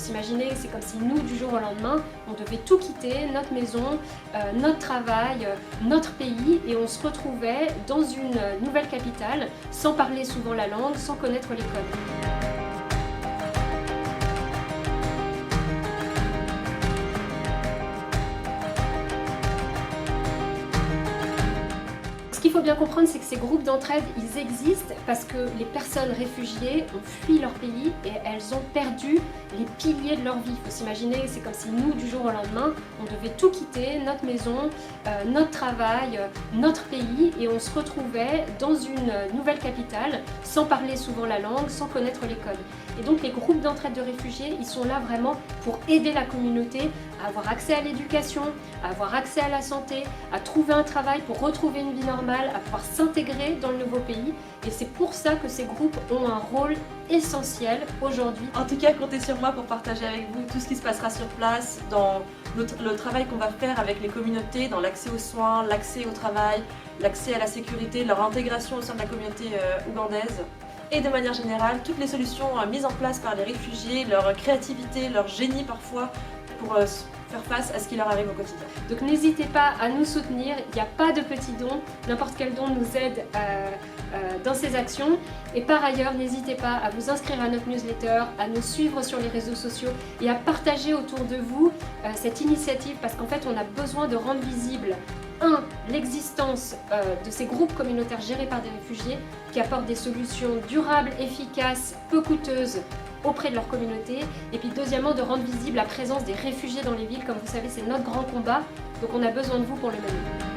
s'imaginer, c'est comme si nous, du jour au lendemain, on devait tout quitter, notre maison, notre travail, notre pays, et on se retrouvait dans une nouvelle capitale, sans parler souvent la langue, sans connaître les codes. Ce qu'il faut bien comprendre, c'est que ces groupes d'entraide, ils existent parce que les personnes réfugiées ont fui leur pays et elles ont perdu les piliers de leur vie. Il faut s'imaginer, c'est comme si nous, du jour au lendemain, on devait tout quitter, notre maison, notre travail, notre pays, et on se retrouvait dans une nouvelle capitale, sans parler souvent la langue, sans connaître les codes. Et donc les groupes d'entraide de réfugiés, ils sont là vraiment pour aider la communauté à avoir accès à l'éducation, à avoir accès à la santé, à trouver un travail pour retrouver une vie normale, à pouvoir s'intégrer dans le nouveau pays. Et c'est pour ça que ces groupes ont un rôle essentiel aujourd'hui. En tout cas, comptez sur moi pour partager avec vous tout ce qui se passera sur place, dans le travail qu'on va faire avec les communautés, dans l'accès aux soins, l'accès au travail, l'accès à la sécurité, leur intégration au sein de la communauté ougandaise. Et de manière générale, toutes les solutions mises en place par les réfugiés, leur créativité, leur génie parfois, pour faire face à ce qui leur arrive au quotidien. Donc n'hésitez pas à nous soutenir, il n'y a pas de petits dons, n'importe quel don nous aide dans ces actions. Et par ailleurs, n'hésitez pas à vous inscrire à notre newsletter, à nous suivre sur les réseaux sociaux et à partager autour de vous cette initiative, parce qu'en fait on a besoin de rendre visible l'existence de ces groupes communautaires gérés par des réfugiés qui apportent des solutions durables, efficaces, peu coûteuses auprès de leur communauté, et puis deuxièmement de rendre visible la présence des réfugiés dans les villes. Comme vous savez, c'est notre grand combat, donc on a besoin de vous pour le mener.